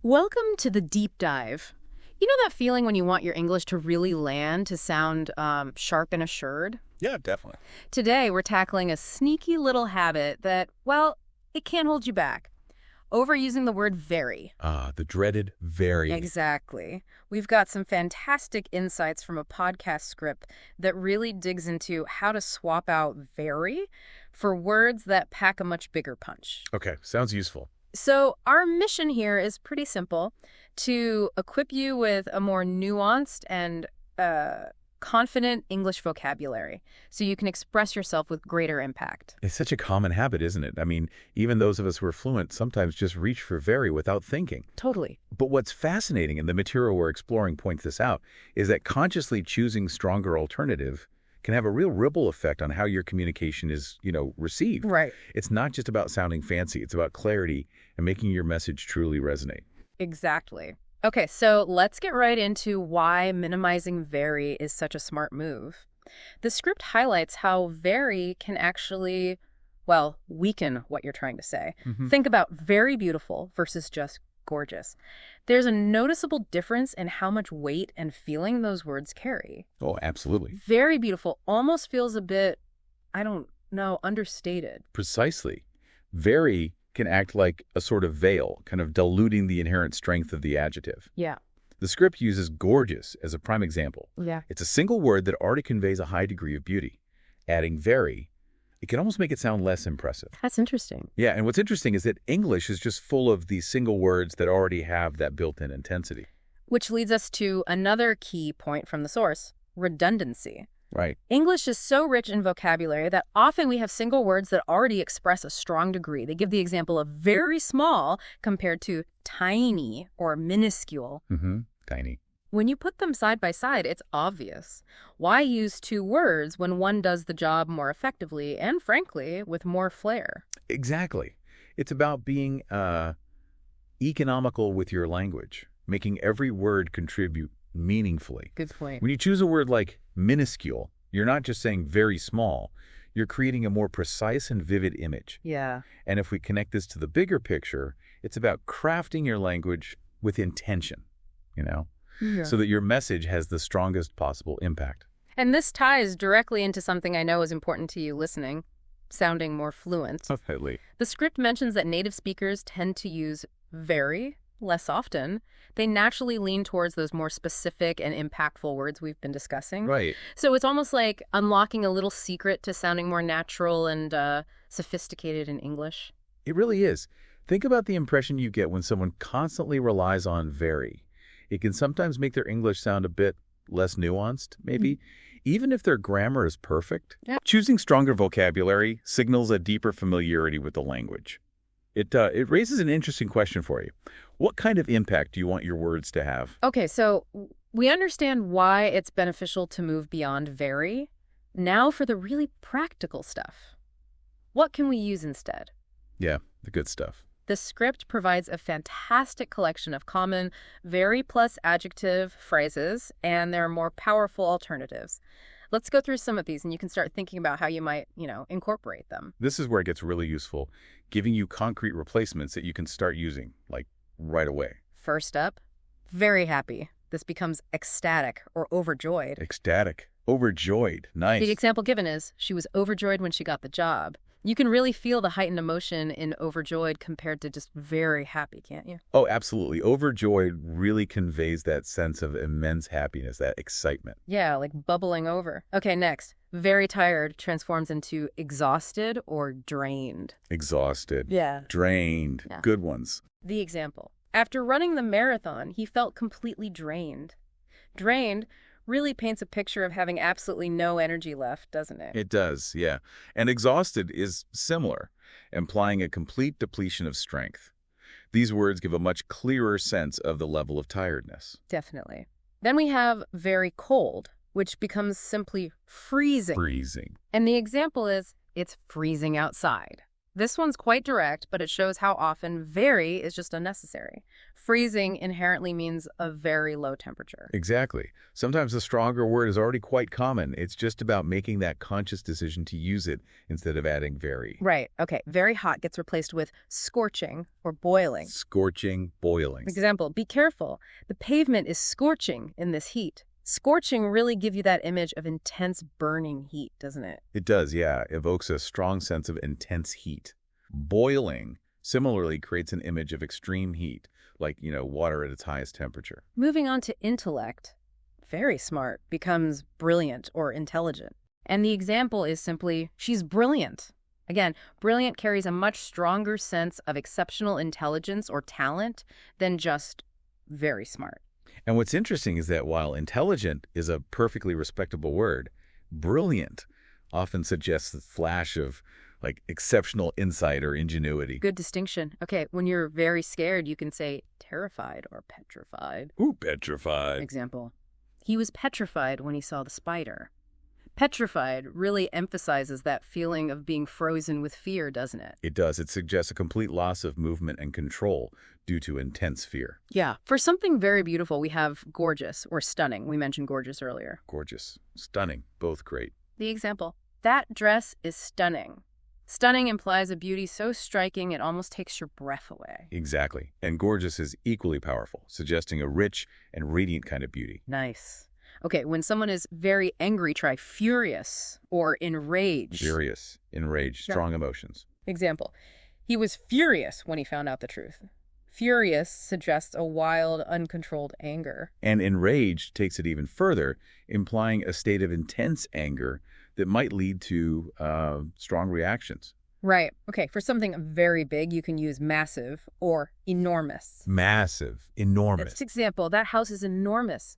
Welcome to the deep dive. You know that feeling when you want your English to really land, to sound sharp and assured? Yeah, definitely. Today, we're tackling a sneaky little habit that, well, it can't hold you back. Overusing the word very. The dreaded very. Exactly. We've got some fantastic insights from a podcast script that really digs into how to swap out very for words that pack a much bigger punch. Okay, sounds useful. So our mission here is pretty simple: to equip you with a more nuanced and confident English vocabulary so you can express yourself with greater impact. It's such a common habit, isn't it? I mean, even those of us who are fluent sometimes just reach for very without thinking. Totally. But what's fascinating, and the material we're exploring points this out, is that consciously choosing stronger alternative can have a real ripple effect on how your communication is, received. Right. It's not just about sounding fancy. It's about clarity and making your message truly resonate. Exactly. Okay, so let's get right into why minimizing very is such a smart move. The script highlights how very can actually, well, weaken what you're trying to say. Think about very beautiful versus just gorgeous. There's a noticeable difference in how much weight and feeling those words carry. Oh, absolutely. Very beautiful almost feels a bit, I don't know, understated. Precisely. Very can act like a sort of veil, kind of diluting the inherent strength of the adjective. Yeah. The script uses gorgeous as a prime example. Yeah. It's a single word that already conveys a high degree of beauty. Adding very, it can almost make it sound less impressive. That's interesting. Yeah, and what's interesting is that English is just full of these single words that already have that built-in intensity. Which leads us to another key point from the source: redundancy. Right. English is so rich in vocabulary that often we have single words that already express a strong degree. They give the example of very small compared to tiny or minuscule. Tiny. When you put them side by side, it's obvious. Why use two words when one does the job more effectively and, frankly, with more flair? Exactly. It's about being economical with your language, making every word contribute meaningfully. Good point. When you choose a word like minuscule, you're not just saying very small. You're creating a more precise and vivid image. Yeah. And if we connect this to the bigger picture, it's about crafting your language with intention, Yeah. so that your message has the strongest possible impact. And this ties directly into something I know is important to you listening: sounding more fluent. Definitely. The script mentions that native speakers tend to use very less often. They naturally lean towards those more specific and impactful words we've been discussing. Right. So it's almost like unlocking a little secret to sounding more natural and sophisticated in English. It really is. Think about the impression you get when someone constantly relies on very. It can sometimes make their English sound a bit less nuanced, maybe, even if their grammar is perfect. Yeah. Choosing stronger vocabulary signals a deeper familiarity with the language. It raises an interesting question for you. What kind of impact do you want your words to have? Okay, so we understand why it's beneficial to move beyond very. Now for the really practical stuff. What can we use instead? Yeah, the good stuff. The script provides a fantastic collection of common very plus adjective phrases, and there are more powerful alternatives. Let's go through some of these, and you can start thinking about how you might, incorporate them. This is where it gets really useful, giving you concrete replacements that you can start using, like right away. First up, very happy. This becomes ecstatic or overjoyed. Ecstatic. Overjoyed. Nice. The example given is, she was overjoyed when she got the job. You can really feel the heightened emotion in overjoyed compared to just very happy, can't you? Oh, absolutely. Overjoyed really conveys that sense of immense happiness, that excitement. Yeah, like bubbling over. Okay, next. Very tired transforms into exhausted or drained. Exhausted. Yeah. Drained. Yeah. Good ones. The example: after running the marathon, he felt completely drained. Drained really paints a picture of having absolutely no energy left, doesn't it? It does, yeah. And exhausted is similar, implying a complete depletion of strength. These words give a much clearer sense of the level of tiredness. Definitely. Then we have very cold, which becomes simply freezing. Freezing. And the example is, it's freezing outside. This one's quite direct, but it shows how often very is just unnecessary. Freezing inherently means a very low temperature. Exactly. Sometimes a stronger word is already quite common. It's just about making that conscious decision to use it instead of adding very. Right. Okay. Very hot gets replaced with scorching or boiling. Scorching, boiling. Example, be careful. The pavement is scorching in this heat. Scorching really gives you that image of intense burning heat, doesn't it? It does, yeah. Evokes a strong sense of intense heat. Boiling similarly creates an image of extreme heat, like, water at its highest temperature. Moving on to intellect, very smart becomes brilliant or intelligent. And the example is simply, she's brilliant. Again, brilliant carries a much stronger sense of exceptional intelligence or talent than just very smart. And what's interesting is that while intelligent is a perfectly respectable word, brilliant often suggests a flash of, exceptional insight or ingenuity. Good distinction. Okay, when you're very scared, you can say terrified or petrified. Ooh, petrified. Example, he was petrified when he saw the spider. Petrified really emphasizes that feeling of being frozen with fear, doesn't it? It does. It suggests a complete loss of movement and control due to intense fear. Yeah. For something very beautiful, we have gorgeous or stunning. We mentioned gorgeous earlier. Gorgeous. Stunning. Both great. The example, that dress is stunning. Stunning implies a beauty so striking it almost takes your breath away. Exactly. And gorgeous is equally powerful, suggesting a rich and radiant kind of beauty. Nice. Okay, when someone is very angry, try furious or enraged. Furious, enraged, strong emotions. Example, he was furious when he found out the truth. Furious suggests a wild, uncontrolled anger. And enraged takes it even further, implying a state of intense anger that might lead to strong reactions. Right. Okay, for something very big, you can use massive or enormous. Massive, enormous. That's example, that house is enormous.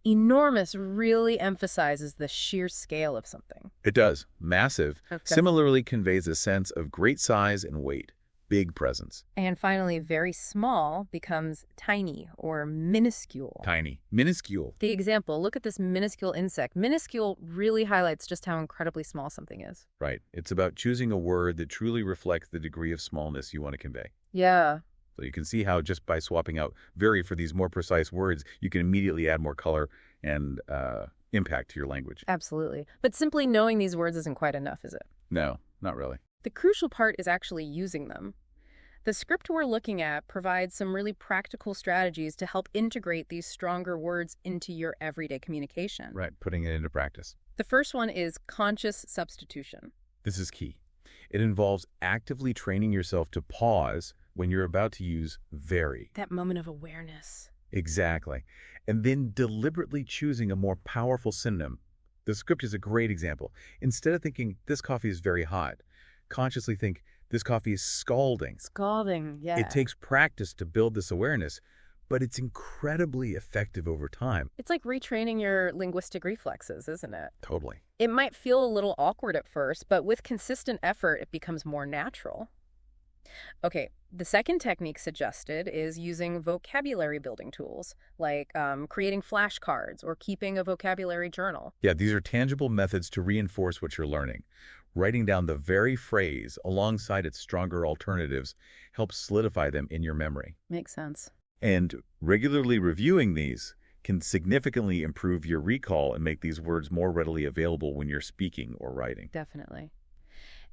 Enormous really emphasizes the sheer scale of something. It does. Massive Okay. similarly conveys a sense of great size and weight, big presence. And finally, very small becomes tiny or minuscule. Tiny, minuscule. The example, look at this minuscule insect. Minuscule really highlights just how incredibly small something is. Right. It's about choosing a word that truly reflects the degree of smallness you want to convey. Yeah. So you can see how just by swapping out very for these more precise words, you can immediately add more color and impact to your language. Absolutely. But simply knowing these words isn't quite enough, is it? No, not really. The crucial part is actually using them. The script we're looking at provides some really practical strategies to help integrate these stronger words into your everyday communication. Right, putting it into practice. The first one is conscious substitution. This is key. It involves actively training yourself to pause when you're about to use very. That moment of awareness. Exactly. And then deliberately choosing a more powerful synonym. The script is a great example. Instead of thinking, this coffee is very hot, consciously think, this coffee is scalding. Scalding, yeah. It takes practice to build this awareness, but it's incredibly effective over time. It's like retraining your linguistic reflexes, isn't it? Totally. It might feel a little awkward at first, but with consistent effort, it becomes more natural. Okay, the second technique suggested is using vocabulary building tools, like creating flashcards or keeping a vocabulary journal. Yeah, these are tangible methods to reinforce what you're learning. Writing down the very phrase alongside its stronger alternatives helps solidify them in your memory. Makes sense. And regularly reviewing these can significantly improve your recall and make these words more readily available when you're speaking or writing. Definitely.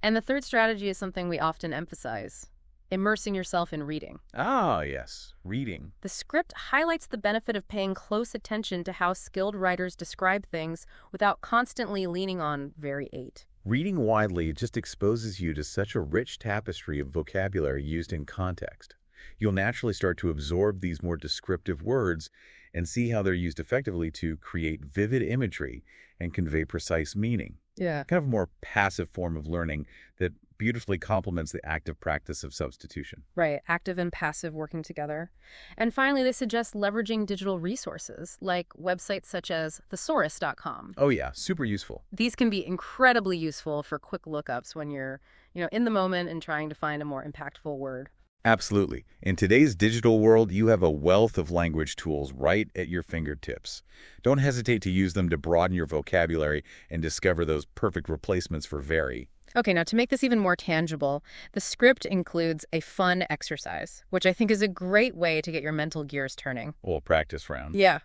And the third strategy is something we often emphasize, immersing yourself in reading. Ah, yes, reading. The script highlights the benefit of paying close attention to how skilled writers describe things without constantly leaning on very eight. Reading widely just exposes you to such a rich tapestry of vocabulary used in context. You'll naturally start to absorb these more descriptive words and see how they're used effectively to create vivid imagery and convey precise meaning. Yeah. Kind of a more passive form of learning that beautifully complements the active practice of substitution. Right, active and passive working together. And finally, they suggest leveraging digital resources like websites such as thesaurus.com. Oh yeah, super useful. These can be incredibly useful for quick lookups when you're, in the moment and trying to find a more impactful word. Absolutely. In today's digital world, you have a wealth of language tools right at your fingertips. Don't hesitate to use them to broaden your vocabulary and discover those perfect replacements for very. Okay, now to make this even more tangible, the script includes a fun exercise, which I think is a great way to get your mental gears turning. Well, practice round. Yeah.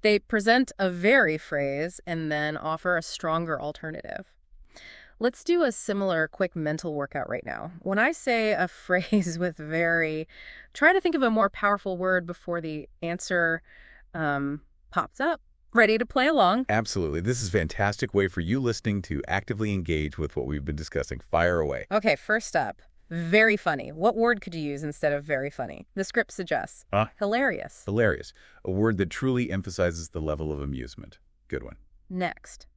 They present a very phrase and then offer a stronger alternative. Let's do a similar quick mental workout right now. When I say a phrase with very, try to think of a more powerful word before the answer pops up. Ready to play along? Absolutely. This is a fantastic way for you listening to actively engage with what we've been discussing. Fire away. Okay, first up, very funny. What word could you use instead of very funny? The script suggests Huh? hilarious. Hilarious. A word that truly emphasizes the level of amusement. Good one. Next,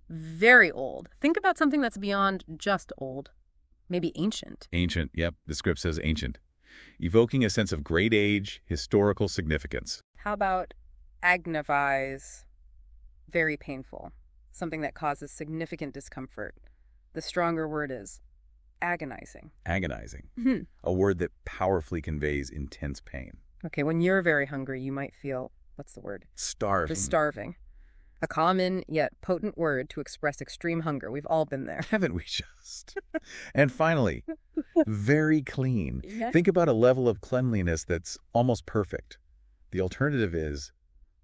very old. Think about something that's beyond just old, maybe ancient. Ancient. Yep. The script says ancient. Evoking a sense of great age, historical significance. How about agonize? Very painful. Something that causes significant discomfort. The stronger word is agonizing. Agonizing. Hmm. A word that powerfully conveys intense pain. Okay, when you're very hungry, you might feel, what's the word? Starving. The starving. A common yet potent word to express extreme hunger. We've all been there. Haven't we just? And finally, very clean. Yeah. Think about a level of cleanliness that's almost perfect. The alternative is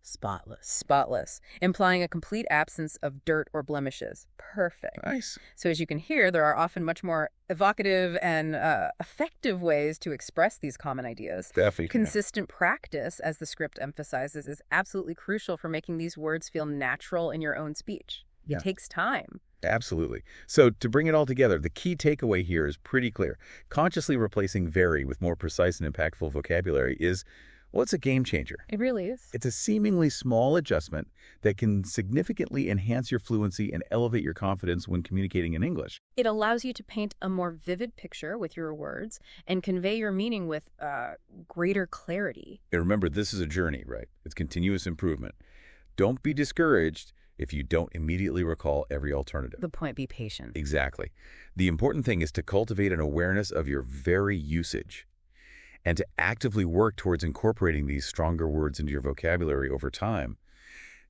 spotless. Spotless, implying a complete absence of dirt or blemishes. Perfect. Nice. So as you can hear, there are often much more evocative and effective ways to express these common ideas. Definitely. Consistent practice, as the script emphasizes, is absolutely crucial for making these words feel natural in your own speech. Yeah. It takes time. Absolutely. So to bring it all together, the key takeaway here is pretty clear. Consciously replacing very with more precise and impactful vocabulary is, well, it's a game changer. It really is. It's a seemingly small adjustment that can significantly enhance your fluency and elevate your confidence when communicating in English. It allows you to paint a more vivid picture with your words and convey your meaning with greater clarity. And remember, this is a journey, right? It's continuous improvement. Don't be discouraged if you don't immediately recall every alternative. The point, be patient. Exactly. The important thing is to cultivate an awareness of your very usage and to actively work towards incorporating these stronger words into your vocabulary over time.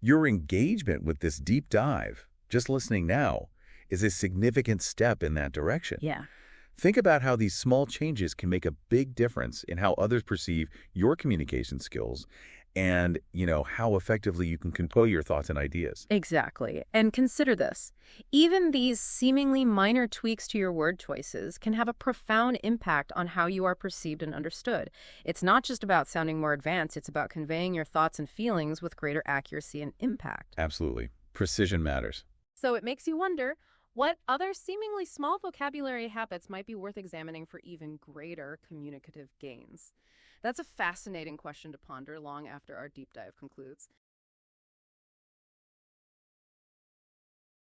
Your engagement with this deep dive, just listening now, is a significant step in that direction. Yeah. Think about how these small changes can make a big difference in how others perceive your communication skills and, how effectively you can convey your thoughts and ideas. Exactly. And consider this. Even these seemingly minor tweaks to your word choices can have a profound impact on how you are perceived and understood. It's not just about sounding more advanced, it's about conveying your thoughts and feelings with greater accuracy and impact. Absolutely. Precision matters. So it makes you wonder, what other seemingly small vocabulary habits might be worth examining for even greater communicative gains? That's a fascinating question to ponder long after our deep dive concludes.